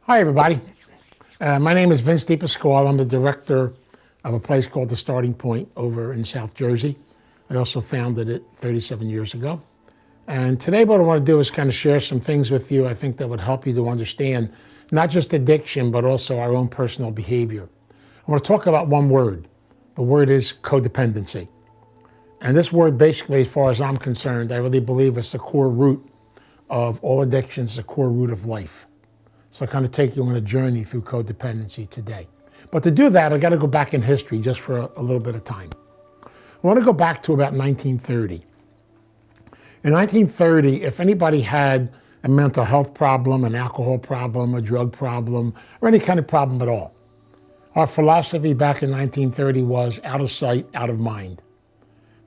Hi, everybody. My name is Vince DiPasquale. I'm the director of a place called The Starting Point over in South Jersey. I also founded it 37 years ago. And today what I want to do is kind of share some things with you I think that would help you to understand not just addiction, but also our own personal behavior. I want to talk about one word. The word is codependency. And this word basically, as far as I'm concerned, I really believe it's the core root of all addictions, the core root of life. So I kind of take you on a journey through codependency today. But to do that, I got to go back in history just for a little bit of time. I want to go back to about 1930. In 1930, if anybody had a mental health problem, an alcohol problem, a drug problem, or any kind of problem at all, our philosophy back in 1930 was out of sight, out of mind.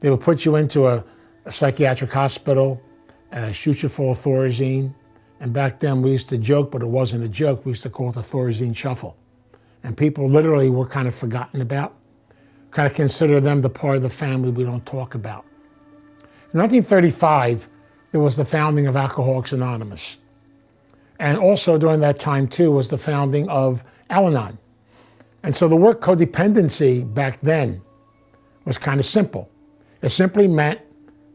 They would put you into a psychiatric hospital, shoot you full of Thorazine. And back then we used to joke, but it wasn't a joke. We used to call it the Thorazine shuffle. And people literally were kind of forgotten about, kind of consider them the part of the family we don't talk about. In 1935, there was the founding of Alcoholics Anonymous. And also during that time too was the founding of Al-Anon. And so the word codependency back then was kind of simple. It simply meant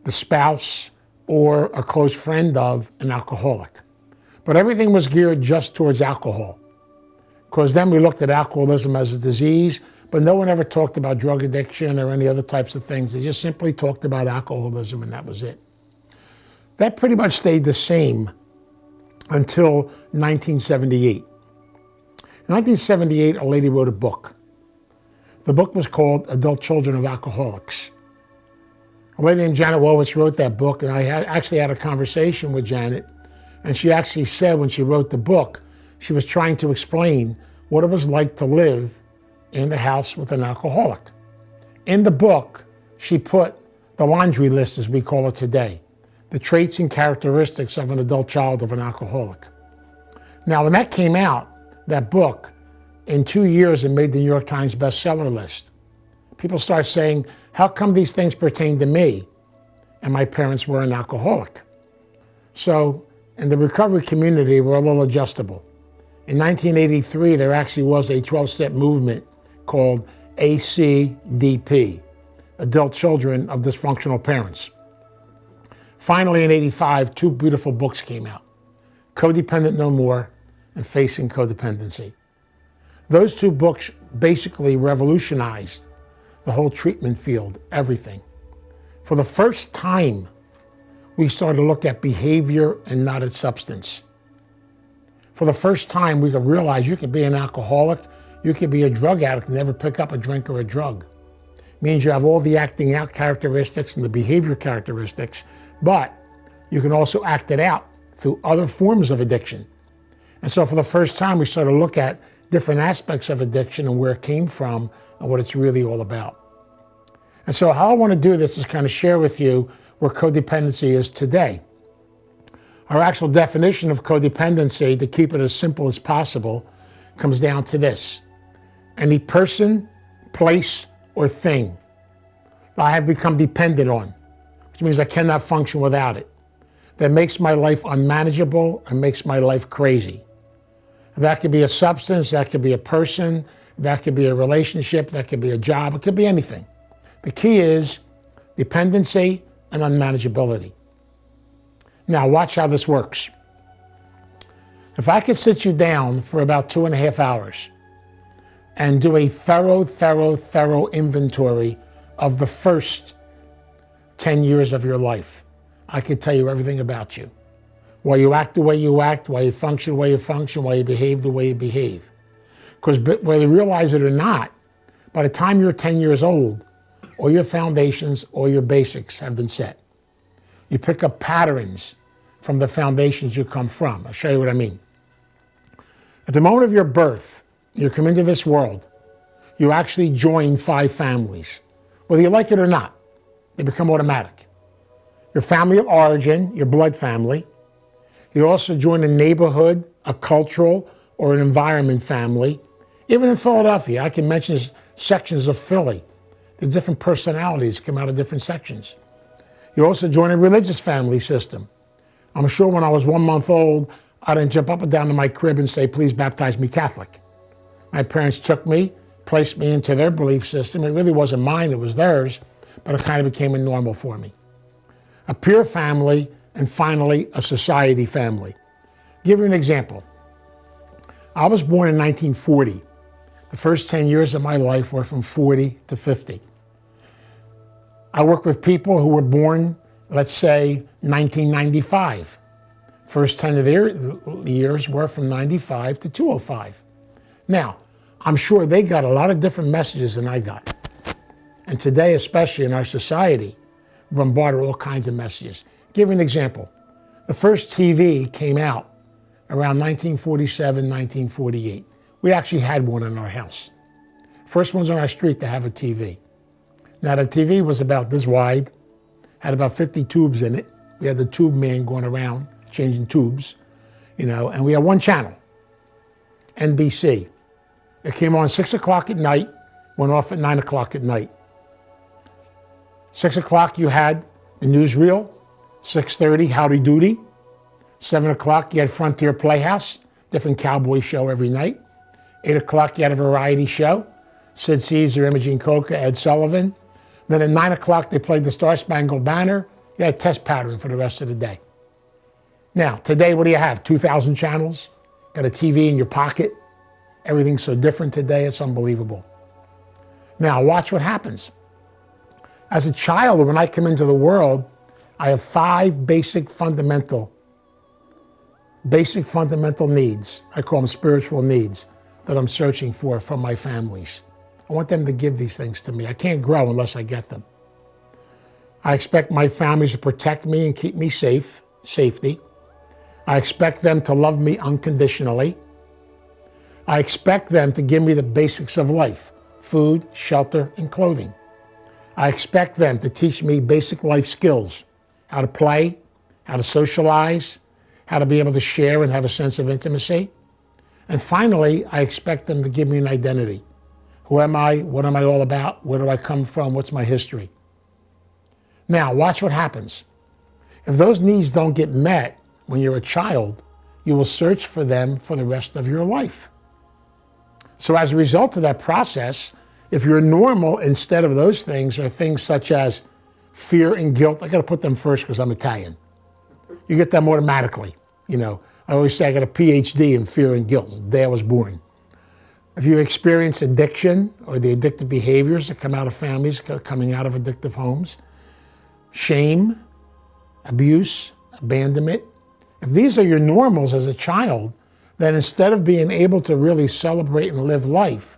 the spouse or a close friend of an alcoholic. But everything was geared just towards alcohol. Because then we looked at alcoholism as a disease, but no one ever talked about drug addiction or any other types of things. They just simply talked about alcoholism and that was it. That pretty much stayed the same until 1978. In 1978, a lady wrote a book. The book was called Adult Children of Alcoholics. A lady named Janet Wolowitz wrote that book, and I actually had a conversation with Janet, and she actually said when she wrote the book, she was trying to explain what it was like to live in the house with an alcoholic. In the book, she put the laundry list, as we call it today, the traits and characteristics of an adult child of an alcoholic. Now, when that came out, that book, in 2 years, it made the New York Times bestseller list. People start saying, how come these things pertain to me? And my parents were an alcoholic. So in the recovery community, we're a little adjustable. In 1983, there actually was a 12-step movement called ACDP, Adult Children of Dysfunctional Parents. Finally, in 85, two beautiful books came out, Codependent No More and Facing Codependency. Those two books basically revolutionized the whole treatment field, everything. For the first time, we started to look at behavior and not at substance. For the first time, we could realize you could be an alcoholic, you could be a drug addict and never pick up a drink or a drug. It means you have all the acting out characteristics and the behavior characteristics, but you can also act it out through other forms of addiction. And so for the first time, we started to look at different aspects of addiction and where it came from and what it's really all about. And so how I want to do this is kind of share with you where codependency is today. Our actual definition of codependency, to keep it as simple as possible, comes down to this. Any person, place, or thing that I have become dependent on, which means I cannot function without it, that makes my life unmanageable and makes my life crazy. That could be a substance, that could be a person, that could be a relationship, that could be a job, it could be anything. The key is dependency and unmanageability. Now watch how this works. If I could sit you down for about 2.5 hours and do a thorough inventory of the first 10 years of your life, I could tell you everything about you. Why you act the way you act, why you function the way you function, why you behave the way you behave. Because whether you realize it or not, by the time you're 10 years old, all your foundations, all your basics have been set. You pick up patterns from the foundations you come from. I'll show you what I mean. At the moment of your birth, you come into this world, you actually join 5 families. Whether you like it or not, they become automatic. Your family of origin, your blood family. You also join a neighborhood, a cultural, or an environment family. Even in Philadelphia, I can mention sections of Philly. The different personalities come out of different sections. You also join a religious family system. I'm sure when I was 1 month old, I didn't jump up and down to my crib and say, please baptize me Catholic. My parents took me, placed me into their belief system. It really wasn't mine, it was theirs, but it kind of became a normal for me. A peer family, and finally, a society family. Give you an example. I was born in 1940. The first 10 years of my life were from 40 to 50. I work with people who were born, let's say, 1995. First 10 of their years were from 95 to 205. Now, I'm sure they got a lot of different messages than I got. And today, especially in our society, we're bombarded with all kinds of messages. Give you an example. The first TV came out around 1947, 1948. We actually had one in our house. First ones on our street to have a TV. Now the TV was about this wide, had about 50 tubes in it. We had the tube man going around changing tubes, and we had one channel, NBC. It came on 6 o'clock at night, went off at 9 o'clock at night. 6 o'clock you had the newsreel, 6:30 Howdy Doody. 7 o'clock you had Frontier Playhouse, different cowboy show every night. 8 o'clock you had a variety show, Sid Caesar, Imogene Coca, Ed Sullivan. Then at 9 o'clock they played the Star Spangled Banner. You had a test pattern for the rest of the day. Now, today what do you have? 2,000 channels? Got a TV in your pocket? Everything's so different today, it's unbelievable. Now, watch what happens. As a child, when I come into the world, I have 5 basic fundamental needs. I call them spiritual needs that I'm searching for from my families. I want them to give these things to me. I can't grow unless I get them. I expect my families to protect me and keep me safe, safety. I expect them to love me unconditionally. I expect them to give me the basics of life, food, shelter, and clothing. I expect them to teach me basic life skills, how to play, how to socialize, how to be able to share and have a sense of intimacy. And finally, I expect them to give me an identity. Who am I? What am I all about? Where do I come from? What's my history? Now, watch what happens. If those needs don't get met when you're a child, you will search for them for the rest of your life. So as a result of that process, if you're normal instead of those things, are things such as fear and guilt. I got to put them first because I'm Italian. You get them automatically. I always say I got a PhD in fear and guilt. The day I was born. If you experience addiction or the addictive behaviors that come out of families coming out of addictive homes, shame, abuse, abandonment, if these are your normals as a child, then instead of being able to really celebrate and live life,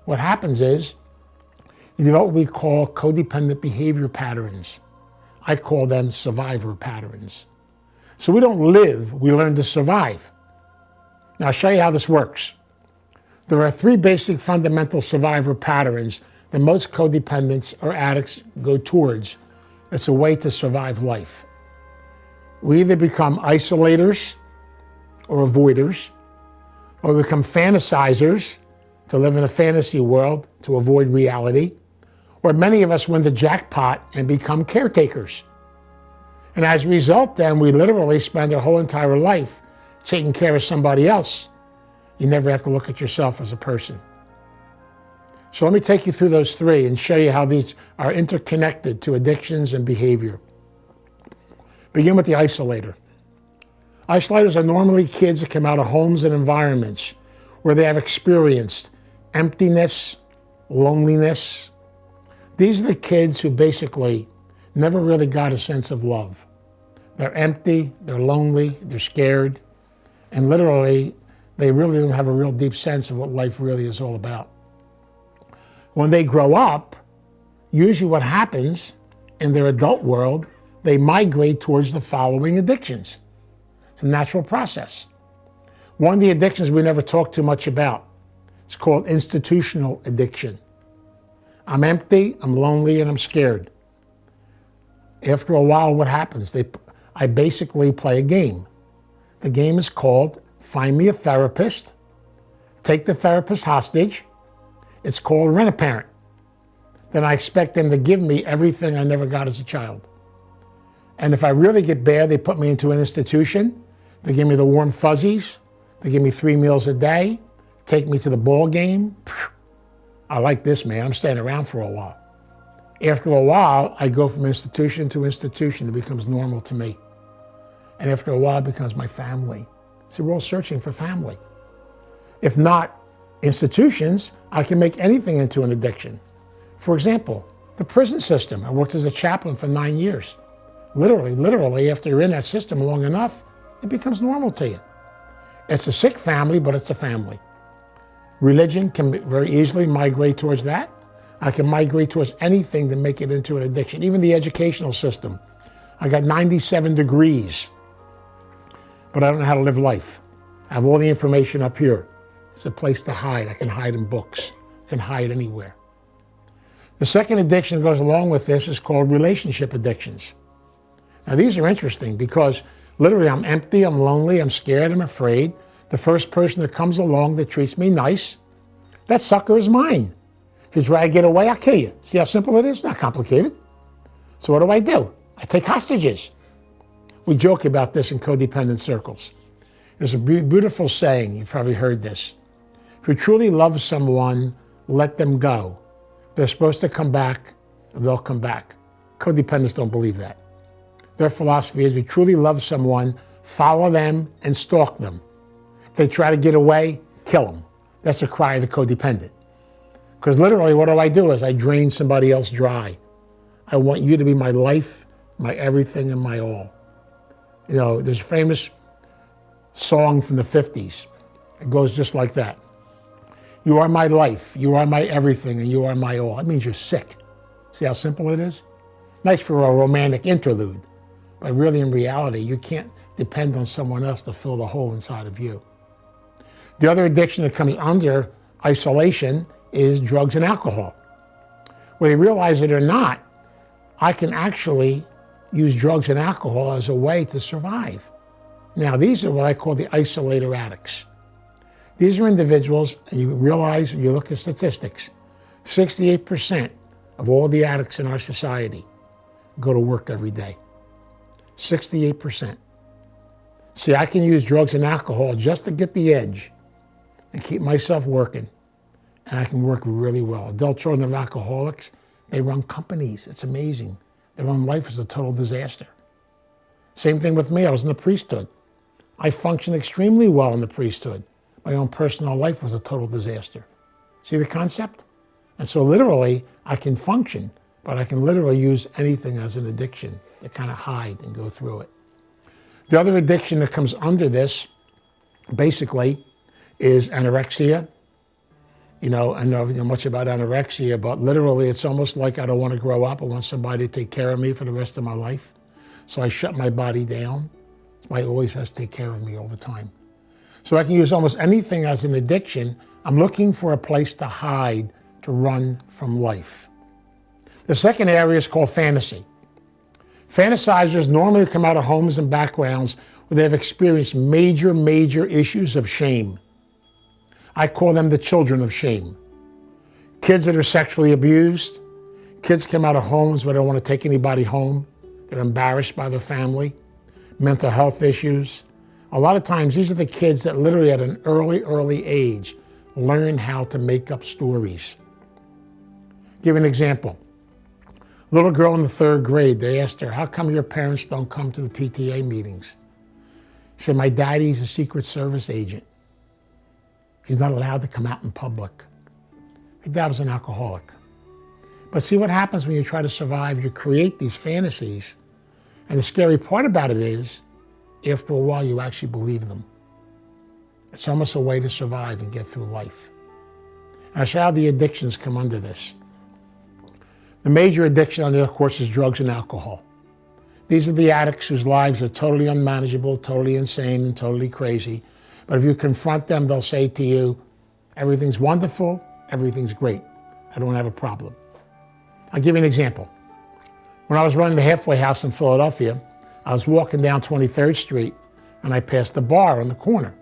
what happens is you develop what we call codependent behavior patterns. I call them survivor patterns. So we don't live, we learn to survive. Now I'll show you how this works. There are 3 basic fundamental survivor patterns that most codependents or addicts go towards. It's a way to survive life. We either become isolators or avoiders, or we become fantasizers to live in a fantasy world to avoid reality, or many of us win the jackpot and become caretakers. And as a result, then, we literally spend our whole entire life taking care of somebody else. You never have to look at yourself as a person. So let me take you through those 3 and show you how these are interconnected to addictions and behavior. Begin with the isolator. Isolators are normally kids that come out of homes and environments where they have experienced emptiness, loneliness. These are the kids who basically never really got a sense of love. They're empty, they're lonely, they're scared, and literally, they really don't have a real deep sense of what life really is all about. When they grow up, usually what happens in their adult world, they migrate towards the following addictions. It's a natural process. One of the addictions we never talk too much about, it's called institutional addiction. I'm empty, I'm lonely, and I'm scared. After a while, what happens? I basically play a game. The game is called Find Me a Therapist, Take the Therapist Hostage. It's called Rent-A-Parent. Then I expect them to give me everything I never got as a child. And if I really get bad, they put me into an institution. They give me the warm fuzzies. They give me 3 meals a day. Take me to the ball game. I like this, man. I'm staying around for a while. After a while, I go from institution to institution. It becomes normal to me. And after a while, it becomes my family. See, we're all searching for family. If not institutions, I can make anything into an addiction. For example, the prison system. I worked as a chaplain for 9 years. Literally, after you're in that system long enough, it becomes normal to you. It's a sick family, but it's a family. Religion can very easily migrate towards that. I can migrate towards anything to make it into an addiction. Even the educational system. I got 97 degrees, but I don't know how to live life. I have all the information up here. It's a place to hide. I can hide in books. I can hide anywhere. The second addiction that goes along with this is called relationship addictions. Now these are interesting because literally I'm empty, I'm lonely, I'm scared, I'm afraid. The first person that comes along that treats me nice, that sucker is mine. If you try to get away, I'll kill you. See how simple it is? Not complicated. So what do? I take hostages. We joke about this in codependent circles. There's a beautiful saying, you've probably heard this. If you truly love someone, let them go. They're supposed to come back, they'll come back. Codependents don't believe that. Their philosophy is if you truly love someone, follow them and stalk them. If they try to get away, kill them. That's the cry of the codependent. Because literally what do is I drain somebody else dry. I want you to be my life, my everything, and my all. You know, there's a famous song from the 50s. It goes just like that. You are my life, you are my everything, and you are my all. That means you're sick. See how simple it is? Nice for a romantic interlude. But really, in reality, you can't depend on someone else to fill the hole inside of you. The other addiction that comes under isolation is drugs and alcohol. Whether you realize it or not, I can actually use drugs and alcohol as a way to survive. Now, these are what I call the isolator addicts. These are individuals, and you realize, you look at statistics, 68% of all the addicts in our society go to work every day. 68%. See, I can use drugs and alcohol just to get the edge and keep myself working. And I can work really well. Adult children of alcoholics, they run companies. It's amazing. Their own life is a total disaster. Same thing with me. I was in the priesthood. I functioned extremely well in the priesthood. My own personal life was a total disaster. See the concept? And so literally, I can function, but I can literally use anything as an addiction to kind of hide and go through it. The other addiction that comes under this, basically, is anorexia. You know, I know much about anorexia, but literally it's almost like I don't want to grow up. I want somebody to take care of me for the rest of my life. So I shut my body down. Somebody always has to take care of me all the time. So I can use almost anything as an addiction. I'm looking for a place to hide, to run from life. The second area is called fantasy. Fantasizers normally come out of homes and backgrounds where they've experienced major issues of shame. I call them the children of shame. Kids that are sexually abused. Kids come out of homes where they don't want to take anybody home. They're embarrassed by their family. Mental health issues. A lot of times, these are the kids that literally at an early age learn how to make up stories. Give an example. Little girl in the 3rd grade, they asked her, how come your parents don't come to the PTA meetings? She said, my daddy's a Secret Service agent. He's not allowed to come out in public. Her dad was an alcoholic. But see what happens when you try to survive? You create these fantasies. And the scary part about it is, after a while, you actually believe them. It's almost a way to survive and get through life. And I'll show how the addictions come under this. The major addiction under, of course, is drugs and alcohol. These are the addicts whose lives are totally unmanageable, totally insane, and totally crazy. But if you confront them, they'll say to you, everything's wonderful, everything's great. I don't have a problem. I'll give you an example. When I was running the halfway house in Philadelphia, I was walking down 23rd Street and I passed a bar on the corner.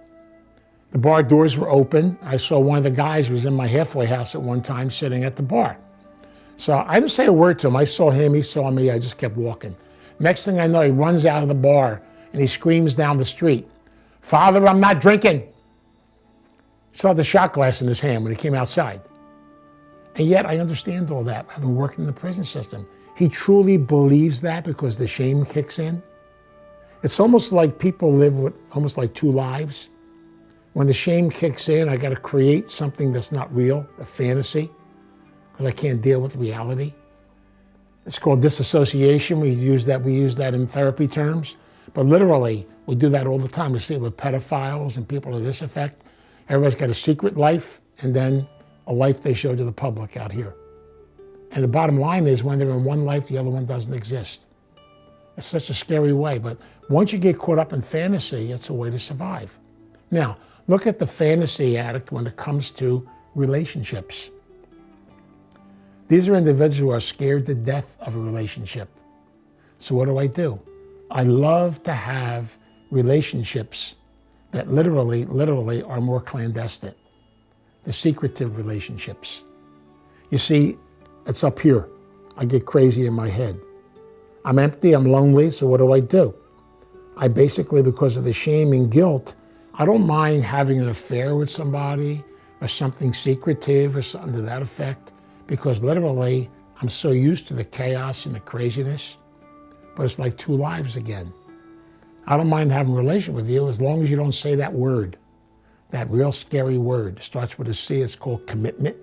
The bar doors were open. I saw one of the guys who was in my halfway house at one time sitting at the bar. So I didn't say a word to him. I saw him, he saw me, I just kept walking. Next thing I know, he runs out of the bar and he screams down the street, Father, I'm not drinking. He still had the shot glass in his hand when he came outside. And yet I understand all that, having worked in the prison system. He truly believes that because the shame kicks in. It's almost like people live with almost like two lives. When the shame kicks in, I got to create something that's not real, a fantasy, because I can't deal with reality. It's called disassociation. We use that in therapy terms. But literally, we do that all the time. We see it with pedophiles and people to this effect. Everybody's got a secret life and then a life they show to the public out here. And the bottom line is when they're in one life, the other one doesn't exist. It's such a scary way. But once you get caught up in fantasy, it's a way to survive. Now, look at the fantasy addict when it comes to relationships. These are individuals who are scared to death of a relationship. So what do? I love to have relationships that literally are more clandestine. The secretive relationships. You see, it's up here. I get crazy in my head. I'm empty, I'm lonely, so what do? I basically, because of the shame and guilt, I don't mind having an affair with somebody or something secretive or something to that effect, because literally I'm so used to the chaos and the craziness, but it's like two lives again. I don't mind having a relationship with you as long as you don't say that word, that real scary word. It starts with a C, it's called commitment.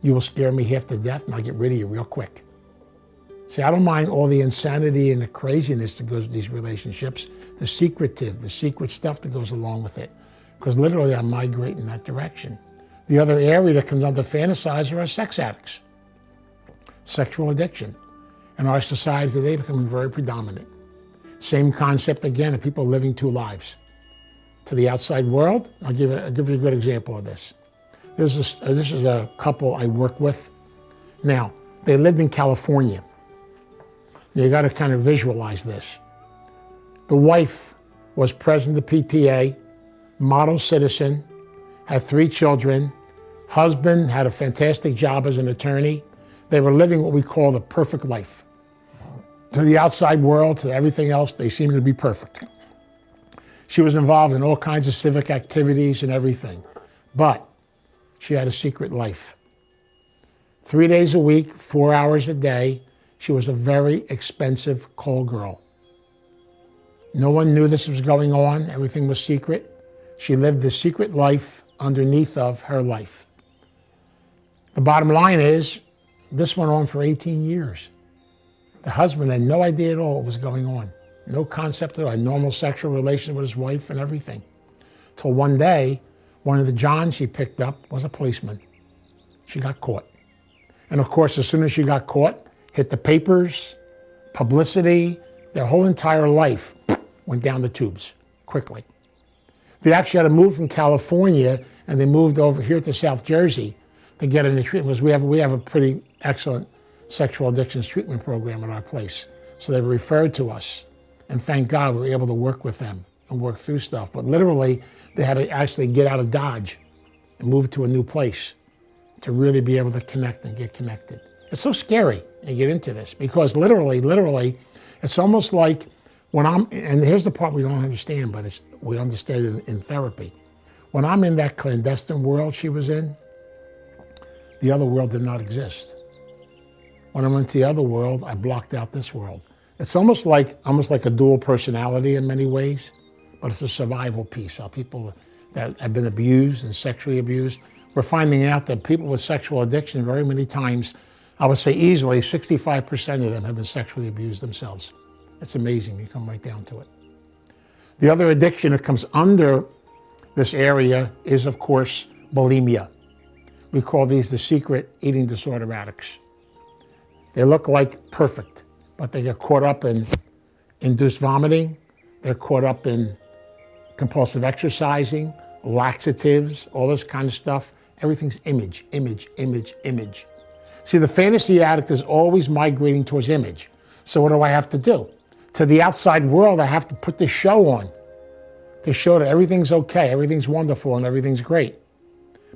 You will scare me half to death and I'll get rid of you real quick. See, I don't mind all the insanity and the craziness that goes with these relationships, the secret stuff that goes along with it, because literally I'm migrating in that direction. The other area that comes under fantasizer are sex addicts, sexual addiction. In our society today, becoming very predominant. Same concept again of people living two lives. To the outside world, I'll give you a good example of this. This is a couple I work with. Now, they lived in California. You got to kind of visualize this. The wife was president of PTA, model citizen, had 3 children. Husband had a fantastic job as an attorney. They were living what we call the perfect life. To the outside world, to everything else, they seemed to be perfect. She was involved in all kinds of civic activities and everything. But she had a secret life. 3 days a week, 4 hours a day, she was a very expensive call girl. No one knew this was going on. Everything was secret. She lived the secret life underneath of her life. The bottom line is, this went on for 18 years. The husband had no idea at all what was going on. No concept at all. A normal sexual relation with his wife and everything. Till one day, one of the Johns she picked up was a policeman. She got caught. And of course, as soon as she got caught, hit the papers, publicity, their whole entire life went down the tubes quickly. They actually had to move from California and they moved over here to South Jersey to get into treatment, because we have a pretty excellent sexual addictions treatment program at our place. So they were referred to us. And thank God we were able to work with them and work through stuff. But literally, they had to actually get out of Dodge and move to a new place to really be able to connect and get connected. It's so scary to get into this because literally, it's almost like when and here's the part we don't understand, but we understand it in therapy. When I'm in that clandestine world she was in, the other world did not exist. When I went to the other world, I blocked out this world. It's almost like a dual personality in many ways, but it's a survival piece. How people that have been abused and sexually abused, we're finding out that people with sexual addiction very many times, I would say easily 65% of them have been sexually abused themselves. It's amazing, you come right down to it. The other addiction that comes under this area is, of course, bulimia. We call these the secret eating disorder addicts. They look like perfect, but they get caught up in induced vomiting. They're caught up in compulsive exercising, laxatives, all this kind of stuff. Everything's image. See, the fantasy addict is always migrating towards image. So what do I have to do? To the outside world, I have to put this show on to show that everything's okay, everything's wonderful, and everything's great.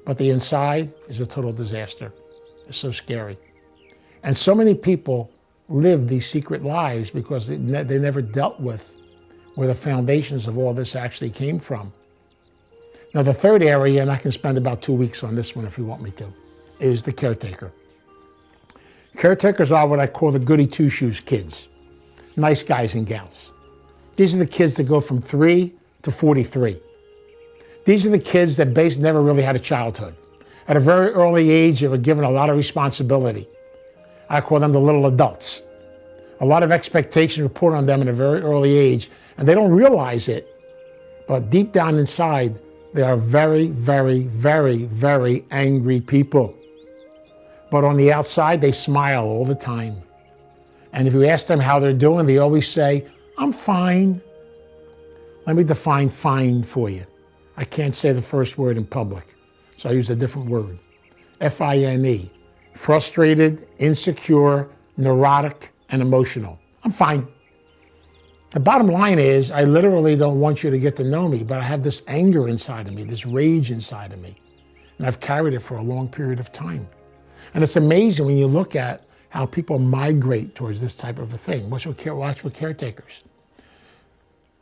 But the inside is a total disaster. It's so scary. And so many people live these secret lives because they never dealt with where the foundations of all this actually came from. Now, the third area, and I can spend about 2 weeks on this one if you want me to, is the caretaker. Caretakers are what I call the goody two-shoes kids, nice guys and gals. These are the kids that go from 3 to 43. These are the kids that basically never really had a childhood. At a very early age, they were given a lot of responsibility. I call them the little adults. A lot of expectations were put on them at a very early age, and they don't realize it. But deep down inside, they are very, very, very, very angry people. But on the outside, they smile all the time. And if you ask them how they're doing, they always say, I'm fine. Let me define fine for you. I can't say the first word in public, so I use a different word. F-I-N-E. Frustrated, insecure, neurotic, and emotional. I'm fine. The bottom line is, I literally don't want you to get to know me, but I have this anger inside of me, this rage inside of me. And I've carried it for a long period of time. And it's amazing when you look at how people migrate towards this type of a thing. Watch with caretakers.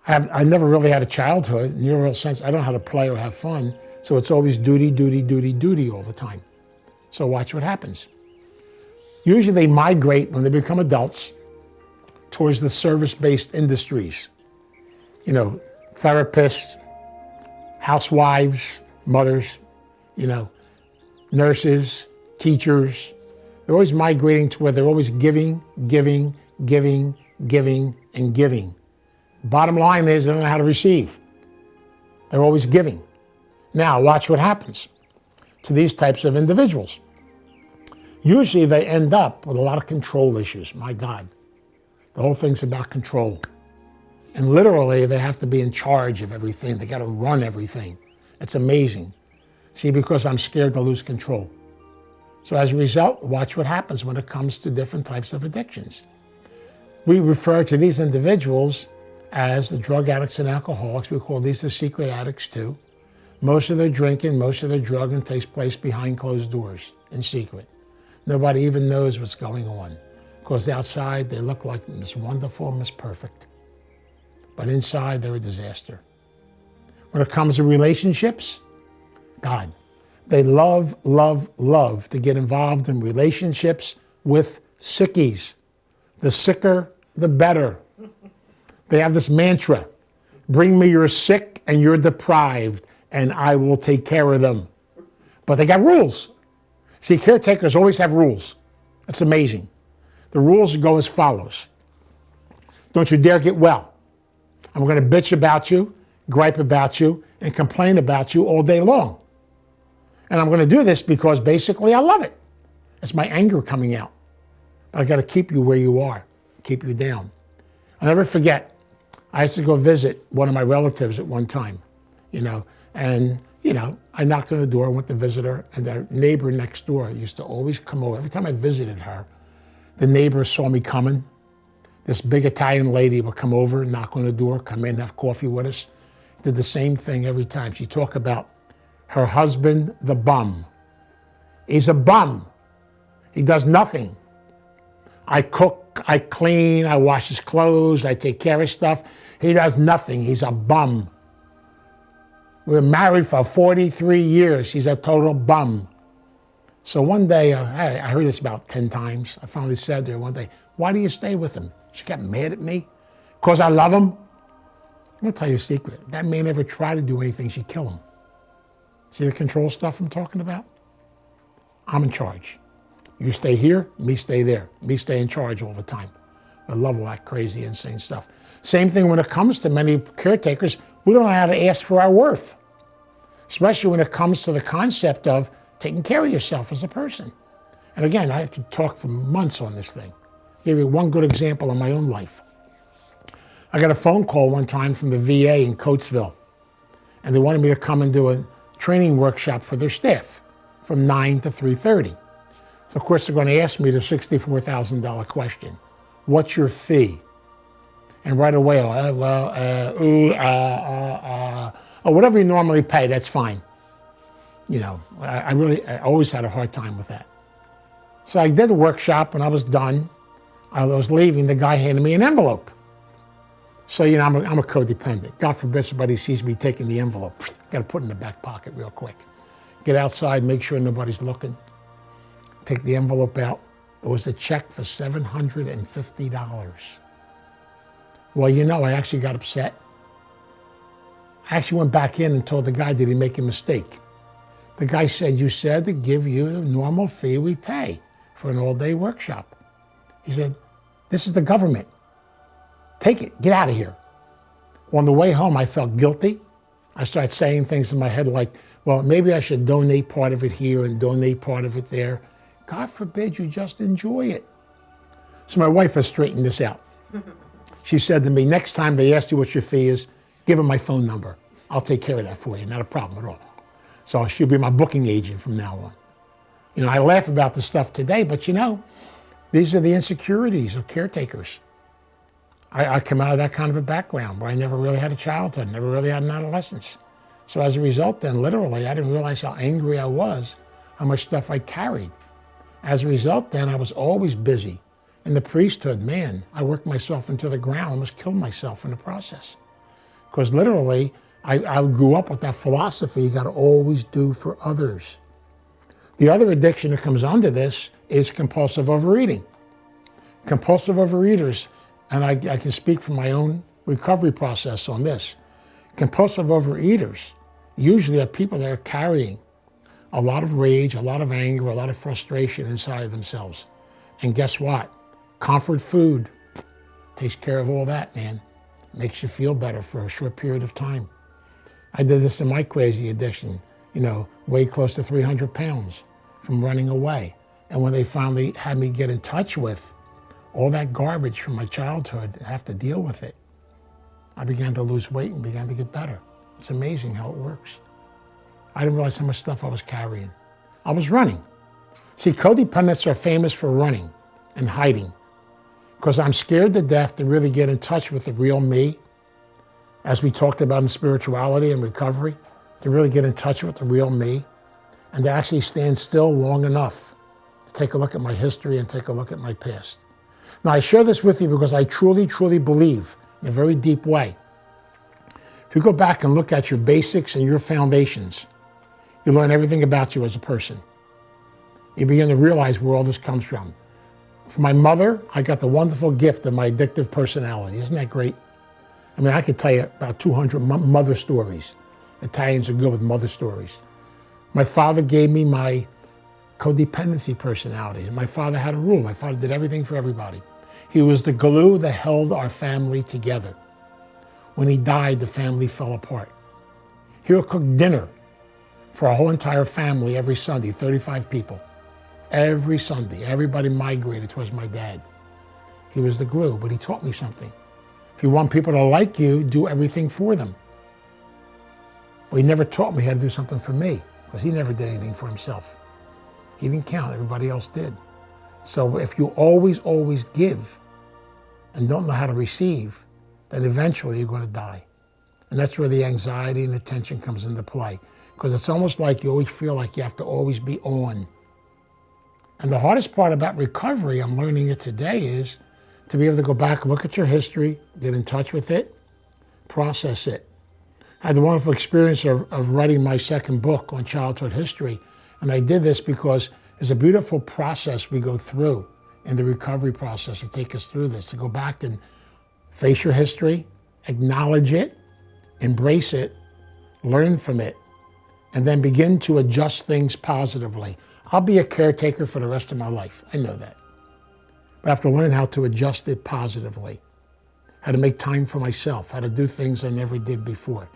I never really had a childhood. In your real sense, I don't know how to play or have fun. So it's always duty, duty, duty, duty all the time. So watch what happens. Usually they migrate when they become adults towards the service-based industries. You know, therapists, housewives, mothers, you know, nurses, teachers. They're always migrating to where they're always giving, giving, giving, giving, and giving. Bottom line is they don't know how to receive. They're always giving. Now, watch what happens to these types of individuals. Usually they end up with a lot of control issues. My God. The whole thing's about control. And literally, they have to be in charge of everything. They got to run everything. It's amazing. See, because I'm scared to lose control. So as a result, watch what happens when it comes to different types of addictions. We refer to these individuals as the drug addicts and alcoholics. We call these the secret addicts too. Most of their drinking, most of their drugging takes place behind closed doors, in secret. Nobody even knows what's going on. Because outside, they look like Miss Wonderful, Miss Perfect. But inside, they're a disaster. When it comes to relationships, God, they love, love, love to get involved in relationships with sickies. The sicker, the better. They have this mantra, bring me your sick and you're deprived, and I will take care of them. But they got rules. See, caretakers always have rules. It's amazing. The rules go as follows. Don't you dare get well. I'm going to bitch about you, gripe about you, and complain about you all day long. And I'm going to do this because basically I love it. It's my anger coming out. But I got to keep you where you are, keep you down. I'll never forget, I used to go visit one of my relatives at one time, and I knocked on the door, went to visit her, and the neighbor next door used to always come over. Every time I visited her, the neighbor saw me coming. This big Italian lady would come over, knock on the door, come in, have coffee with us. Did the same thing every time. She'd talk about her husband, the bum. He's a bum. He does nothing. I cook, I clean, I wash his clothes, I take care of stuff. He does nothing. He's a bum. We're married for 43 years. He's a total bum. So one day, I heard this about 10 times. I finally said to her one day, why do you stay with him? She got mad at me. Because I love him? I'm going to tell you a secret. If that man ever tried to do anything, she'd kill him. See the control stuff I'm talking about? I'm in charge. You stay here, me stay there. Me stay in charge all the time. I love all that crazy, insane stuff. Same thing when it comes to many caretakers. We don't know how to ask for our worth. Especially when it comes to the concept of taking care of yourself as a person. And again, I could talk for months on this thing. I'll give you one good example in my own life. I got a phone call one time from the VA in Coatesville. And they wanted me to come and do a training workshop for their staff from 9 to 3:30. So of course they're going to ask me the $64,000 question. What's your fee? And right away, or whatever you normally pay, that's fine. I always had a hard time with that. So I did the workshop. When I was done, I was leaving, the guy handed me an envelope. So, I'm a codependent. God forbid somebody sees me taking the envelope. Got to put it in the back pocket real quick. Get outside, make sure nobody's looking. Take the envelope out. It was a check for $750. Well, I actually got upset. I actually went back in and told the guy, did he make a mistake? The guy said, you said to give you the normal fee we pay for an all-day workshop. He said, this is the government. Take it, get out of here. Well, on the way home, I felt guilty. I started saying things in my head like, well, maybe I should donate part of it here and donate part of it there. God forbid you just enjoy it. So my wife has straightened this out. She said to me, next time they ask you what your fee is, give them my phone number. I'll take care of that for you, not a problem at all. So she'll be my booking agent from now on. I laugh about this stuff today, but these are the insecurities of caretakers. I come out of that kind of a background where I never really had a childhood, never really had an adolescence. So as a result then, literally, I didn't realize how angry I was, how much stuff I carried. As a result then, I was always busy. In the priesthood, man, I worked myself into the ground, almost killed myself in the process. Because literally, I grew up with that philosophy, you got to always do for others. The other addiction that comes under this is compulsive overeating. Compulsive overeaters, and I can speak from my own recovery process on this. Compulsive overeaters usually are people that are carrying a lot of rage, a lot of anger, a lot of frustration inside of themselves. And guess what? Comfort food takes care of all that, man. Makes you feel better for a short period of time. I did this in my crazy addiction, weighed close to 300 pounds from running away. And when they finally had me get in touch with all that garbage from my childhood and have to deal with it, I began to lose weight and began to get better. It's amazing how it works. I didn't realize how much stuff I was carrying. I was running. See, codependents are famous for running and hiding because I'm scared to death to really get in touch with the real me, as we talked about in spirituality and recovery, to really get in touch with the real me and to actually stand still long enough to take a look at my history and take a look at my past. Now, I share this with you because I truly, truly believe in a very deep way. If you go back and look at your basics and your foundations, you learn everything about you as a person. You begin to realize where all this comes from. From my mother, I got the wonderful gift of my addictive personality. Isn't that great? I mean, I could tell you about 200 mother stories. Italians are good with mother stories. My father gave me my codependency personalities. My father had a rule. My father did everything for everybody. He was the glue that held our family together. When he died, the family fell apart. He would cook dinner for our whole entire family every Sunday, 35 people. Every Sunday, everybody migrated towards my dad. He was the glue, but he taught me something. If you want people to like you, do everything for them. But he never taught me how to do something for me, because he never did anything for himself. He didn't count, everybody else did. So if you always give and don't know how to receive, then eventually you're going to die. And that's where the anxiety and the tension comes into play. Because it's almost like you always feel like you have to always be on. And the hardest part about recovery, I'm learning it today, is to be able to go back, look at your history, get in touch with it, process it. I had the wonderful experience of writing my second book on childhood history. And I did this because there's a beautiful process we go through in the recovery process to take us through this, to go back and face your history, acknowledge it, embrace it, learn from it, and then begin to adjust things positively. I'll be a caretaker for the rest of my life. I know that. But I have to learn how to adjust it positively, how to make time for myself, how to do things I never did before.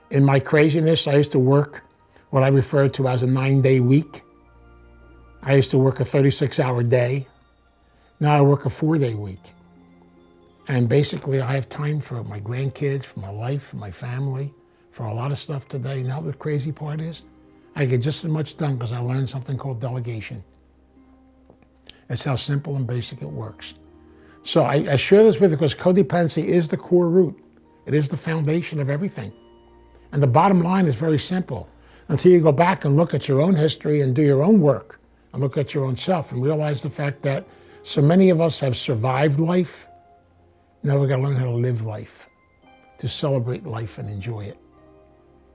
In my craziness, I used to work what I refer to as a 9-day week. I used to work a 36-hour day. Now I work a 4-day week. And basically I have time for my grandkids, for my life, for my family, for a lot of stuff today. Now the crazy part is, I get just as much done because I learned something called delegation. It's how simple and basic it works. So I share this with you because codependency is the core root. It is the foundation of everything. And the bottom line is very simple. Until you go back and look at your own history and do your own work and look at your own self and realize the fact that so many of us have survived life Now we've got to learn how to live life, to celebrate life and enjoy it.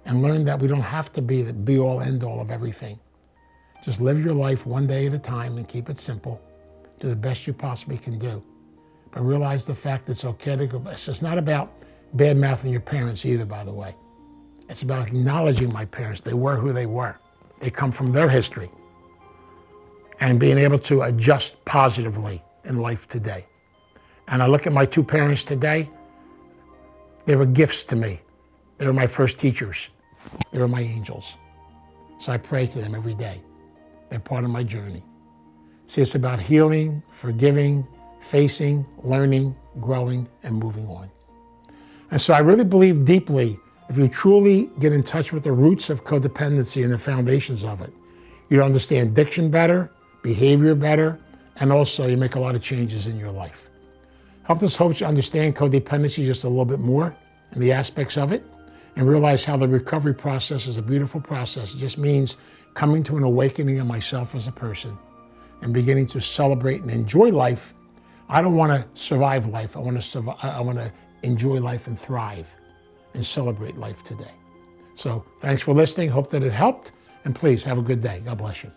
And learn that we don't have to be the be-all, end-all of everything. Just live your life one day at a time and keep it simple. Do the best you possibly can do. But realize the fact that it's okay to go. It's not about bad-mouthing your parents either, by the way. It's about acknowledging my parents. They were who they were. They come from their history. And being able to adjust positively in life today. And I look at my two parents today, they were gifts to me. They were my first teachers. They were my angels. So I pray to them every day. They're part of my journey. See, it's about healing, forgiving, facing, learning, growing, and moving on. And so I really believe deeply, if you truly get in touch with the roots of codependency and the foundations of it, you understand addiction better, behavior better, and also you make a lot of changes in your life. Help us hope you understand codependency just a little bit more and the aspects of it, and realize how the recovery process is a beautiful process. It just means coming to an awakening of myself as a person and beginning to celebrate and enjoy life. I don't want to survive life. I want to enjoy life and thrive and celebrate life today. So thanks for listening. Hope that it helped. And please have a good day. God bless you.